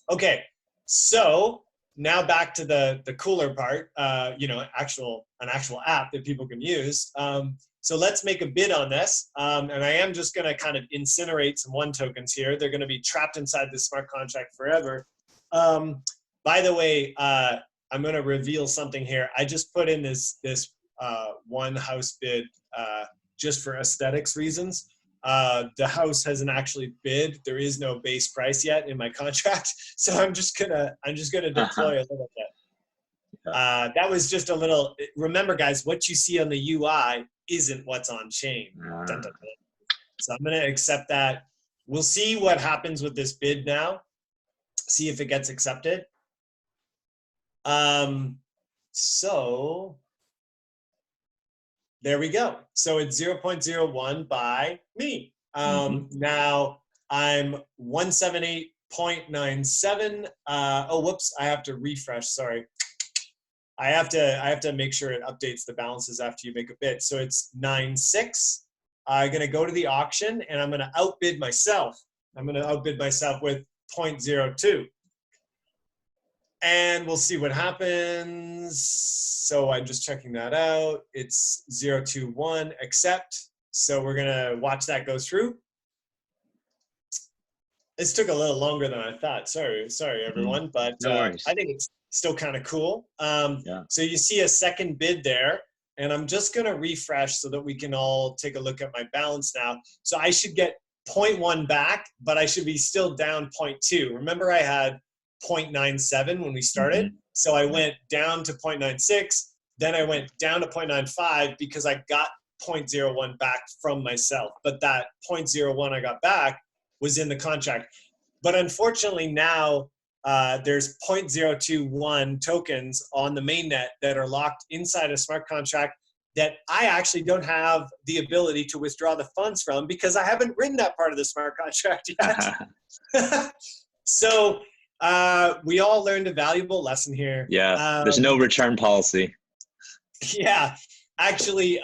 B: Okay, so now back to the cooler part. You know, an actual app that people can use. So let's make a bid on this, and I am just going to kind of incinerate some one tokens here. They're going to be trapped inside this smart contract forever. By the way, I'm going to reveal something here. I just put in this one house bid just for aesthetics reasons. The house hasn't actually bid. There is no base price yet in my contract, so I'm just gonna deploy a little bit. That was just a little. Remember, guys, what you see on the UI isn't what's on chain. Dun, dun, dun. So I'm gonna accept that. We'll see what happens with this bid now. See if it gets accepted. So there we go. So it's 0.01 by me. Now I'm 178.97. Oh, whoops! I have to refresh. Sorry. I have to make sure it updates the balances after you make a bid. So it's 9.6. I'm gonna go to the auction and I'm gonna outbid myself. I'm gonna outbid myself with 0.02. And we'll see what happens. So I'm just checking that out. It's 0.21 accept. So we're gonna watch that go through. This took a little longer than I thought. Sorry everyone, but
A: no worries.
B: I think it's still kind of cool. So you see a second bid there, and I'm just gonna refresh so that we can all take a look at my balance now. So I should get 0.1 back, but I should be still down 0.2. Remember I had 0.97 when we started. So I went down to 0.96, then I went down to 0.95 because I got 0.01 back from myself. But that 0.01 I got back was in the contract. But unfortunately now there's 0.021 tokens on the mainnet that are locked inside a smart contract that I actually don't have the ability to withdraw the funds from because I haven't written that part of the smart contract yet. So we all learned a valuable lesson here.
A: Yeah, there's no return policy.
B: Yeah, actually,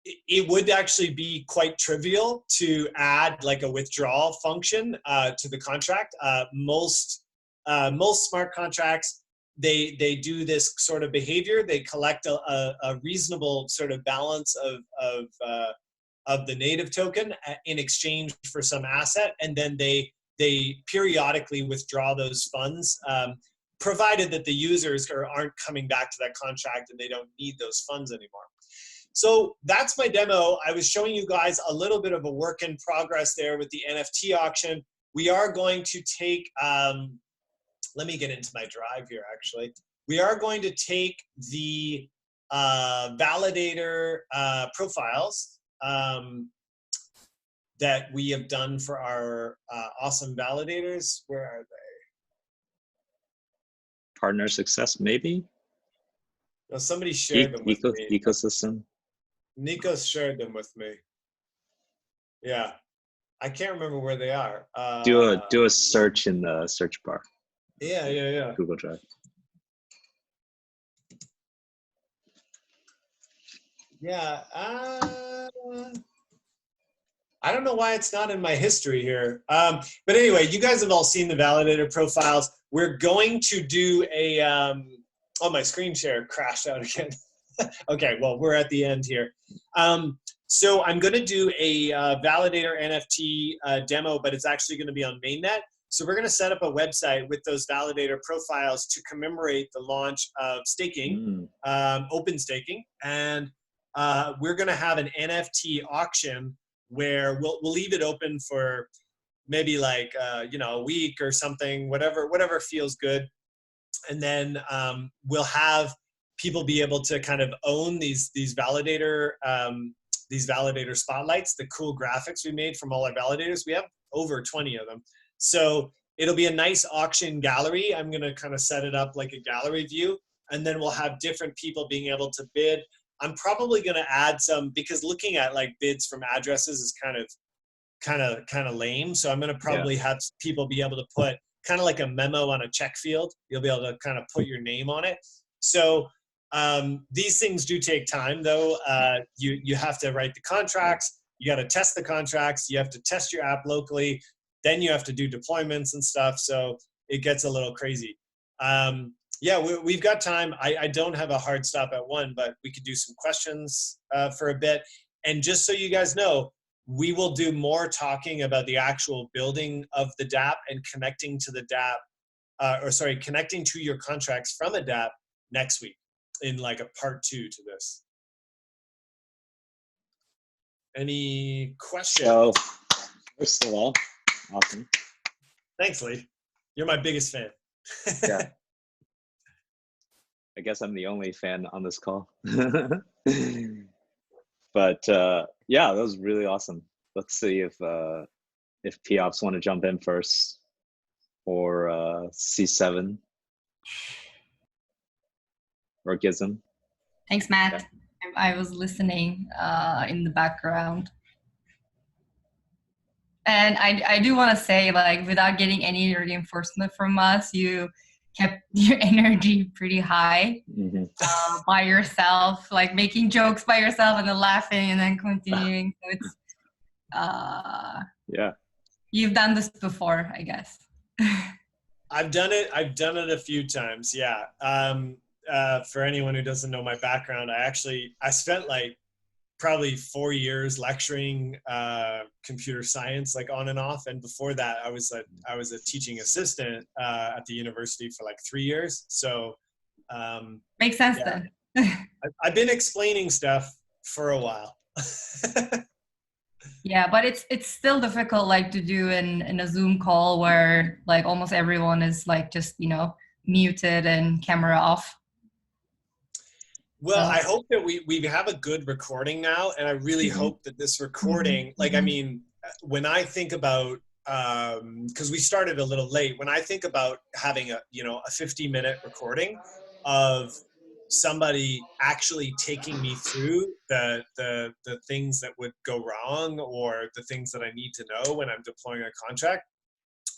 B: it would actually be quite trivial to add like a withdrawal function to the contract. Most smart contracts, they do this sort of behavior. They collect a reasonable sort of balance of the native token in exchange for some asset, and then they periodically withdraw those funds, provided that the users aren't coming back to that contract and they don't need those funds anymore. So that's my demo. I was showing you guys a little bit of a work in progress there with the NFT auction. We are going to take, let me get into my drive here actually. We are going to take the validator profiles that we have done for our awesome validators. Where are they?
A: Partner success, maybe?
B: No, somebody shared them with me.
A: Ecosystem.
B: Nico shared them with me. Yeah. I can't remember where they are.
A: Do a search in the search bar.
B: Yeah.
A: Google Drive.
B: Yeah. I don't know why it's not in my history here. But anyway, you guys have all seen the validator profiles. We're going to do a, oh, my screen share crashed out again. Okay, well, we're at the end here. So I'm going to do a validator NFT demo, but it's actually going to be on mainnet. So we're going to set up a website with those validator profiles to commemorate the launch of staking, open staking. And we're going to have an NFT auction where we'll leave it open for maybe like a week or something, whatever feels good, and then we'll have people be able to kind of own these validator spotlights, the cool graphics we made from all our validators. We have over 20 of them, so it'll be a nice auction gallery. I'm going to kind of set it up like a gallery view, and then we'll have different people being able to bid. I'm probably going to add some, because looking at like bids from addresses is kind of lame. So I'm going to probably have people be able to put kind of like a memo on a check field. You'll be able to kind of put your name on it. So these things do take time, though. You have to write the contracts. You got to test the contracts. You have to test your app locally. Then you have to do deployments and stuff. So it gets a little crazy. Yeah, we've got time. I don't have a hard stop at 1, but we could do some questions for a bit. And just so you guys know, we will do more talking about the actual building of the dApp and connecting to the dApp, connecting to your contracts from a dApp next week in like a part 2 to this. Any questions?
A: So, first of all, awesome.
B: Thanks, Lee. You're my biggest fan.
A: Yeah. I guess I'm the only fan on this call. But yeah, that was really awesome. Let's see if POps want to jump in first, or C7 or Gizm.
C: Thanks, Matt. Yeah. I was listening in the background. And I do want to say, like, without getting any reinforcement from us, you kept your energy pretty high by yourself, like making jokes by yourself and then laughing and then continuing. So it's,
A: yeah.
C: You've done this before, I guess.
B: I've done it a few times. Yeah. For anyone who doesn't know my background, I spent like probably 4 years lecturing computer science, like on and off. And before that, I was a teaching assistant at the university for like 3 years. So
C: makes sense then.
B: I've been explaining stuff for a while.
C: Yeah, but it's still difficult, like, to do in a Zoom call where like almost everyone is like just muted and camera off.
B: Well, I hope that we have a good recording now, and I really hope that this recording, like, I mean, when I think about, because we started a little late, when I think about having a 50-minute recording of somebody actually taking me through the things that would go wrong or the things that I need to know when I'm deploying a contract,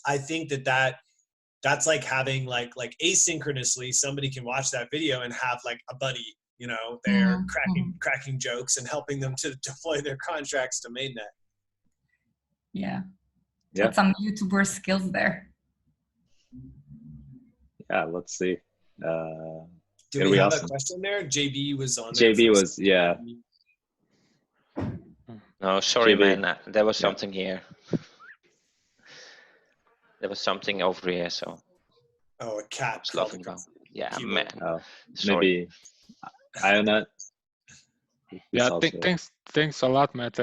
B: I think that's like having like asynchronously somebody can watch that video and have like a buddy. They're cracking jokes and helping them to deploy their contracts to mainnet.
C: Yeah. Got some YouTuber skills there.
B: Yeah,
A: let's see.
B: Do we have a question there? JB was on.
A: JB was, yeah.
D: No, sorry,
A: JB.
D: man. There was something here. There was something over here, so.
B: Oh, a cat.
D: Yeah, man.
A: Oh,
D: sorry.
A: Maybe. I'm not.
E: Yeah, thanks a lot, Matt.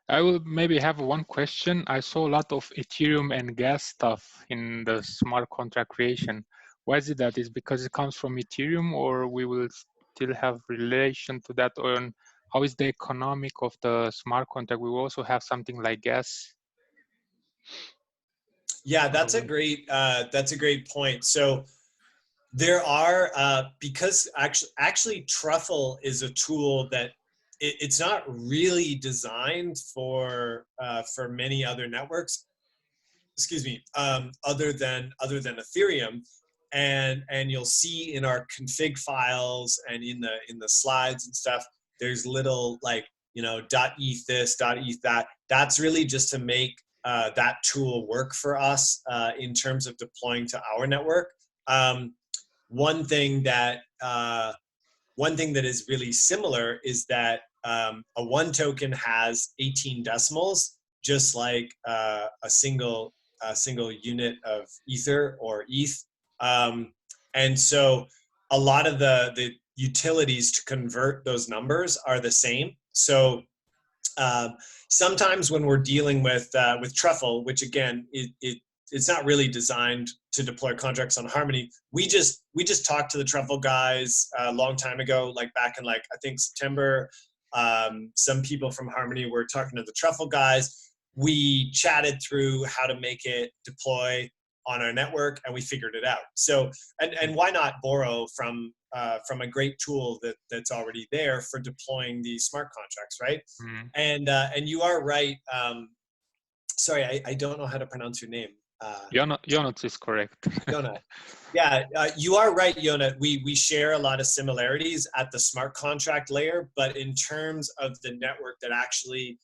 E: I will maybe have one question. I saw a lot of Ethereum and gas stuff in the smart contract creation. Why is it that? Is because it comes from Ethereum, or we will still have relation to that? Or how is the economic of the smart contract? We will also have something like gas.
B: Yeah, that's a great point. So there are because actually Truffle is a tool that it's not really designed for many other networks. Excuse me, other than Ethereum, and you'll see in our config files and in the slides and stuff, there's little like, .eth this, .eth that. That's really just to make that tool work for us in terms of deploying to our network. One thing that is really similar is that a one token has 18 decimals, just like a single unit of ether or ETH. And so a lot of the utilities to convert those numbers are the same. So sometimes when we're dealing with Truffle, which again, it's not really designed to deploy contracts on Harmony. We just talked to the Truffle guys a long time ago, like back in I think September. Some people from Harmony were talking to the Truffle guys. We chatted through how to make it deploy on our network, and we figured it out. So, and why not borrow from a great tool that's already there for deploying these smart contracts, right?
E: Mm-hmm.
B: And you are right. Sorry, I don't know how to pronounce your name.
E: Jonat is correct.
B: Jonat. Yeah, you are right, Jonat. We share a lot of similarities at the smart contract layer, but in terms of the network that actually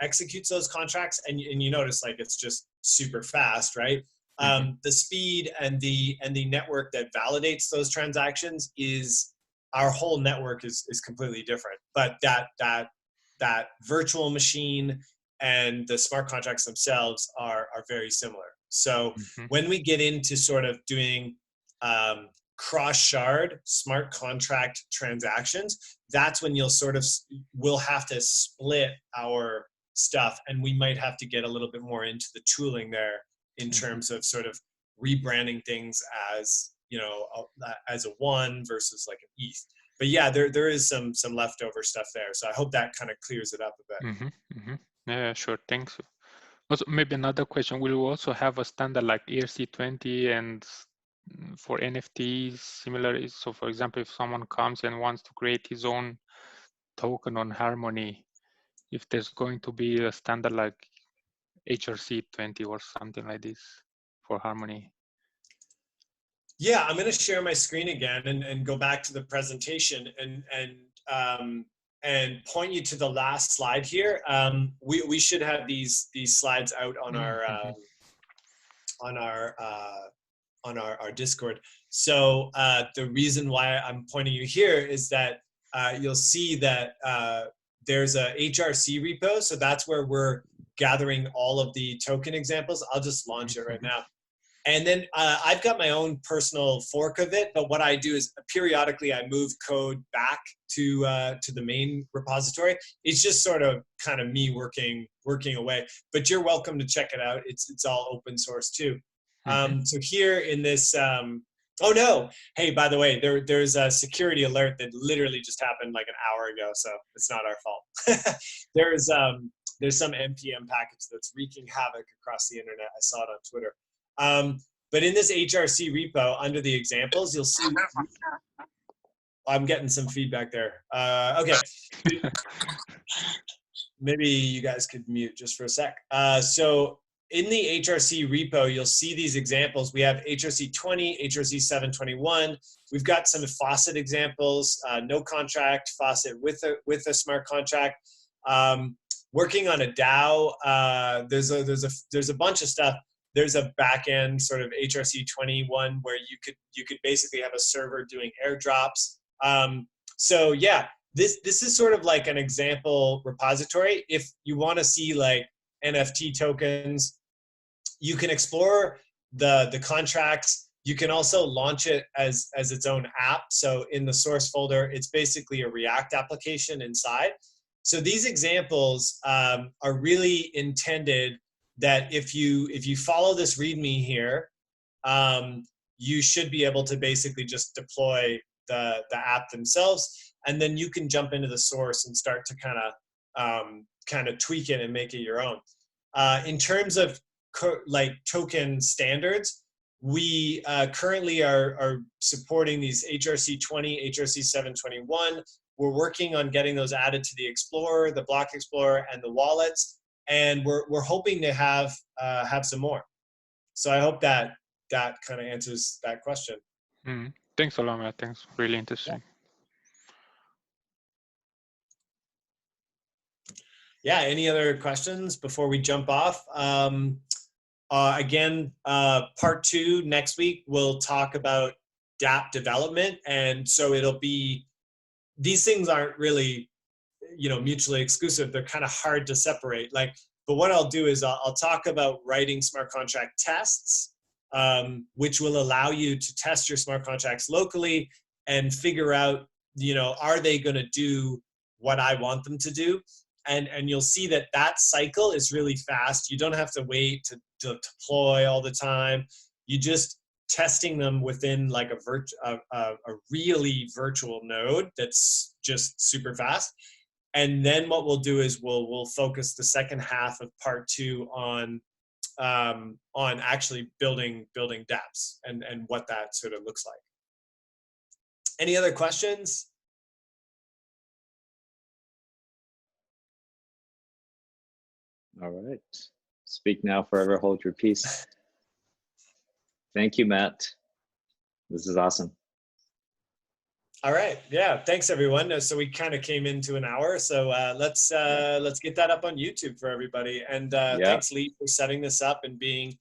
B: executes those contracts, and you notice it's just super fast, right?
E: Mm-hmm.
B: The speed and the network that validates those transactions is our whole network is completely different. But that virtual machine and the smart contracts themselves are very similar. So when we get into sort of doing cross-shard smart contract transactions, that's when we'll have to split our stuff, and we might have to get a little bit more into the tooling there in terms of sort of rebranding things as as a one versus like an ETH. But yeah, there is some leftover stuff there. So I hope that kind of clears it up a bit.
E: Yeah, sure. Thanks. Also, maybe another question: will we also have a standard like ERC20 and for NFTs similar? So, for example, if someone comes and wants to create his own token on Harmony, if there's going to be a standard like HRC20 or something like this for Harmony.
B: Yeah, I'm going to share my screen again and go back to the presentation and point you to the last slide here. We should have these slides out on our Discord. So the reason why I'm pointing you here is that you'll see that there's a HRC repo. So that's where we're gathering all of the token examples. I'll just launch it right now. And then I've got my own personal fork of it, but what I do is periodically I move code back to the main repository. It's just sort of kind of me working away, but you're welcome to check it out. It's all open source too. So here in this, oh no, hey, by the way, there's a security alert that literally just happened like an hour ago, so it's not our fault. There's some NPM package that's wreaking havoc across the internet. I saw it on Twitter. But in this HRC repo, under the examples, you'll see, I'm getting some feedback there. Okay. Maybe you guys could mute just for a sec. So in the HRC repo, you'll see these examples. We have HRC20, HRC 721. We've got some faucet examples, no contract, faucet with a smart contract. Working on a DAO, there's a bunch of stuff. There's a backend sort of HRC20 one where you could basically have a server doing airdrops. So yeah, this is sort of like an example repository. If you want to see like NFT tokens, you can explore the contracts. You can also launch it as its own app. So in the source folder, it's basically a React application inside. So these examples are really intended that if you follow this README here, you should be able to basically just deploy the app themselves, and then you can jump into the source and start to kind of tweak it and make it your own. In terms of like token standards, we currently are supporting these HRC20, HRC 721. We're working on getting those added to the Explorer, the Block Explorer, and the wallets. And we're hoping to have some more. So I hope that kind of answers that question.
E: Thanks a lot, Matt. Thanks. Really interesting.
B: Yeah. yeah, any other questions before we jump off? Again, part 2 next week, we'll talk about dApp development. And so it'll be, these things aren't really, you know, mutually exclusive. They're kind of hard to separate. Like, but what I'll do is I'll talk about writing smart contract tests, which will allow you to test your smart contracts locally and figure out, you know, are they going to do what I want them to do? And you'll see that that cycle is really fast. You don't have to wait to deploy all the time. You just testing them within like a really virtual node that's just super fast. And then what we'll do is we'll focus the second half of part 2 on actually building dApps and what that sort of looks like. Any other questions?
A: All right. Speak now, forever hold your peace. Thank you, Matt. This is awesome.
B: All right. Yeah. Thanks, everyone. So we kind of came into an hour. So let's get that up on YouTube for everybody. And thanks, Lee, for setting this up and being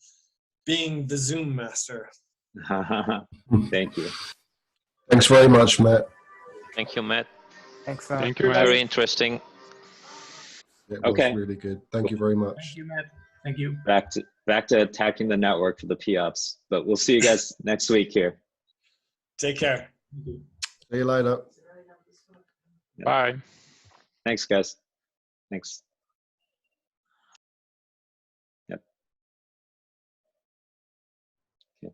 B: the Zoom master.
A: Thank you.
F: Thanks very much, Matt.
D: Thank you, Matt.
G: Thanks, Matt.
E: Thank you, Matt.
D: Very interesting.
F: It was really good. Thank you very much.
G: Thank you, Matt. Thank you.
A: Back to attacking the network for the POps. But we'll see you guys next week here.
B: Take care.
F: See you later.
E: Bye.
A: Thanks, guys. Thanks. Yep. Okay.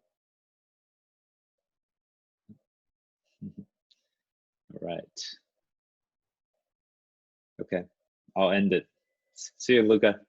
A: All right. Okay. I'll end it. See you, Luca.